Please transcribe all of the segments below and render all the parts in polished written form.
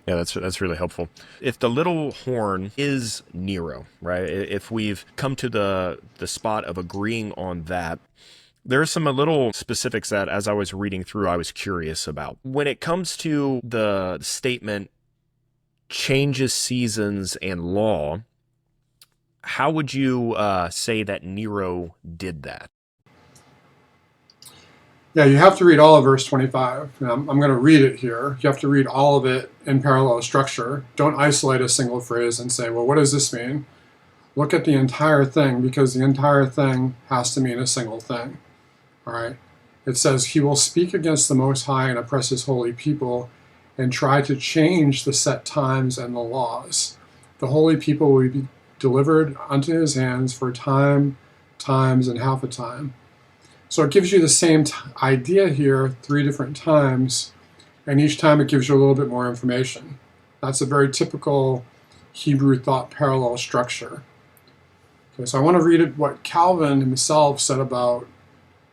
Yeah, that's really helpful. If the little horn is Nero, right? If we've come to the spot of agreeing on that, there are some little specifics that, as I was reading through, I was curious about. When it comes to the statement changes seasons and law, how would you say that Nero did that? Yeah, you have to read all of verse 25. I'm going to read it here. You have to read all of it in parallel structure. Don't isolate a single phrase and say, well, what does this mean? Look at the entire thing, because the entire thing has to mean a single thing. All right? It says, he will speak against the Most High and oppress his holy people and try to change the set times and the laws. The holy people will be delivered unto his hands for time, times, and half a time. So it gives you the same idea here 3 different times, and each time it gives you a little bit more information. That's a very typical Hebrew thought parallel structure. Okay, so I want to read it what Calvin himself said about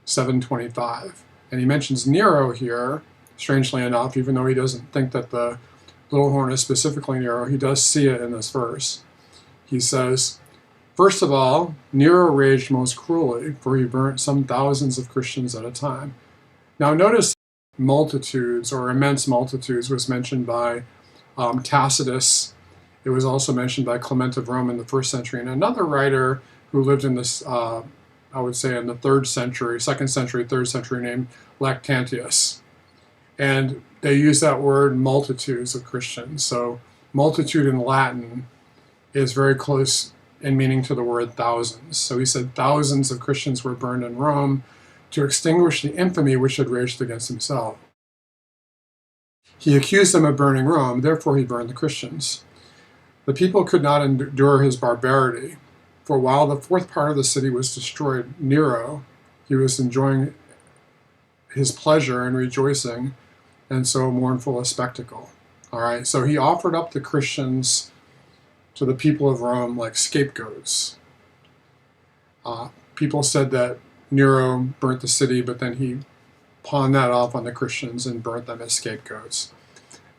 725. And he mentions Nero here, strangely enough, even though he doesn't think that the little horn is specifically Nero, he does see it in this verse. He says, first of all, Nero raged most cruelly, for he burnt some thousands of Christians at a time. Now notice multitudes or immense multitudes was mentioned by Tacitus. It was also mentioned by Clement of Rome in the 1st century, and another writer who lived in this, I would say in the 3rd century, 2nd century, 3rd century, named Lactantius. And they use that word multitudes of Christians. So multitude in Latin is very close in meaning to the word thousands. So he said thousands of Christians were burned in Rome to extinguish the infamy which had raged against himself. He accused them of burning Rome, therefore he burned the Christians. The people could not endure his barbarity, for while the 4th part of the city was destroyed, Nero, he was enjoying his pleasure and rejoicing, and so mournful a spectacle. All right, so he offered up the Christians to the people of Rome like scapegoats. People said that Nero burnt the city, but then he pawned that off on the Christians and burnt them as scapegoats.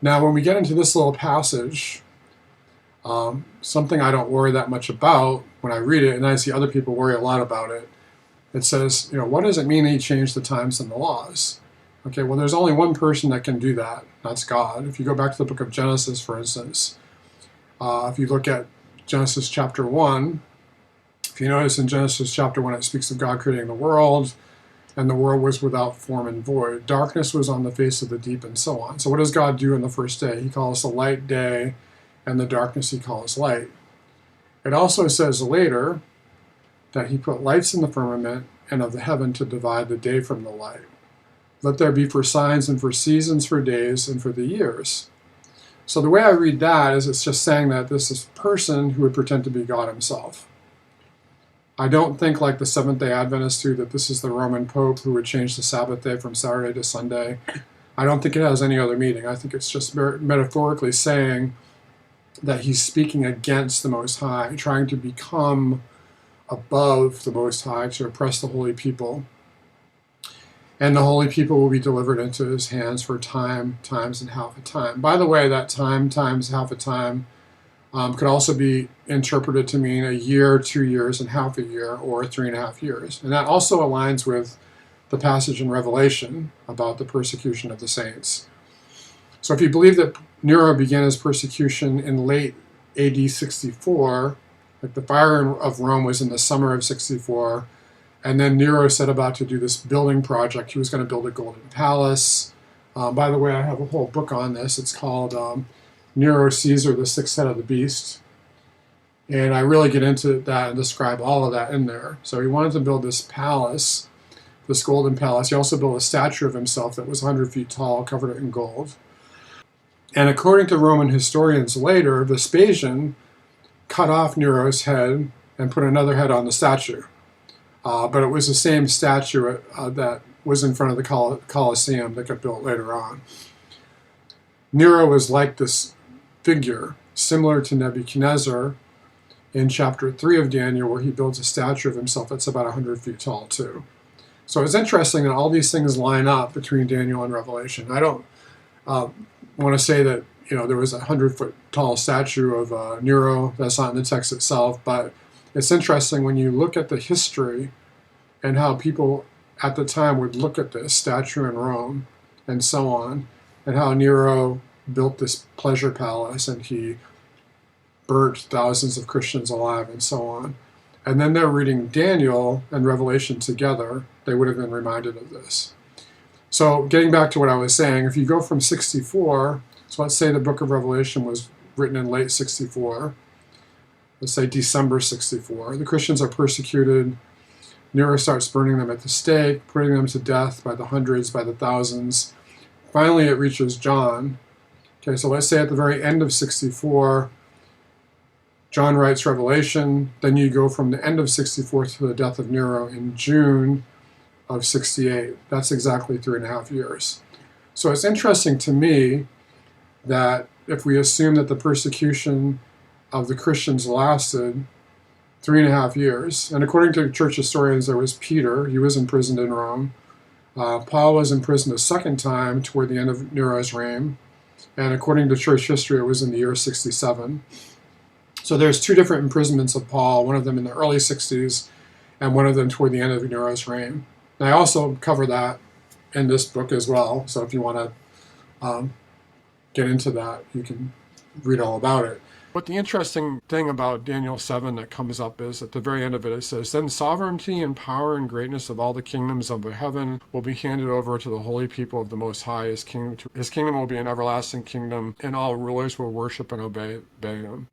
Now, when we get into this little passage, something I don't worry that much about when I read it, and I see other people worry a lot about it, it says, what does it mean he changed the times and the laws? Okay, well, there's only one person that can do that. That's God. If you go back to the book of Genesis, for instance, if you look at Genesis chapter 1, if you notice in Genesis chapter 1, it speaks of God creating the world, and the world was without form and void. Darkness was on the face of the deep, and so on. So what does God do in the first day? He calls the light day, and the darkness he calls light. It also says later that he put lights in the firmament and of the heaven to divide the day from the light. Let there be for signs and for seasons, for days, and for the years. So the way I read that is it's just saying that this is a person who would pretend to be God himself. I don't think like the Seventh-day Adventists do that this is the Roman Pope who would change the Sabbath day from Saturday to Sunday. I don't think it has any other meaning. I think it's just metaphorically saying that he's speaking against the Most High, trying to become above the Most High to oppress the holy people. And the holy people will be delivered into his hands for time, times, and half a time. By the way, that time, times, half a time could also be interpreted to mean a year, 2 years, and half a year, or 3.5 years. And that also aligns with the passage in Revelation about the persecution of the saints. So if you believe that Nero began his persecution in late AD 64, like the fire of Rome was in the summer of 64, and then Nero set about to do this building project. He was going to build a golden palace. By the way, I have a whole book on this. It's called Nero Caesar, the Sixth Head of the Beast. And I really get into that and describe all of that in there. So he wanted to build this palace, this golden palace. He also built a statue of himself that was 100 feet tall, covered it in gold. And according to Roman historians later, Vespasian cut off Nero's head and put another head on the statue. But it was the same statue that was in front of the Colosseum that got built later on. Nero was like this figure, similar to Nebuchadnezzar in chapter 3 of Daniel, where he builds a statue of himself that's about 100 feet tall too. So it's interesting that all these things line up between Daniel and Revelation. I don't want to say that there was a 100-foot tall statue of Nero. That's not in the text itself, but it's interesting when you look at the history and how people at the time would look at this statue in Rome and so on, and how Nero built this pleasure palace and he burnt thousands of Christians alive and so on. And then they're reading Daniel and Revelation together, they would have been reminded of this. So getting back to what I was saying, if you go from 64, so let's say the book of Revelation was written in late 64, let's say December 64, the Christians are persecuted. Nero starts burning them at the stake, putting them to death by the hundreds, by the thousands. Finally, it reaches John. Okay, so let's say at the very end of 64, John writes Revelation. Then you go from the end of 64 to the death of Nero in June of 68. That's exactly 3.5 years. So it's interesting to me that if we assume that the persecution of the Christians lasted 3.5 years, and according to church historians, there was Peter, he was imprisoned in Rome. Paul was imprisoned a second time toward the end of Nero's reign, and according to church history, it was in the year 67. So there's two different imprisonments of Paul, one of them in the early 60s, and one of them toward the end of Nero's reign. And I also cover that in this book as well, so if you want to get into that, you can read all about it. But the interesting thing about Daniel 7 that comes up is at the very end of it, it says, "Then sovereignty and power and greatness of all the kingdoms of heaven will be handed over to the holy people of the Most High. His kingdom will be an everlasting kingdom, and all rulers will worship and obey him."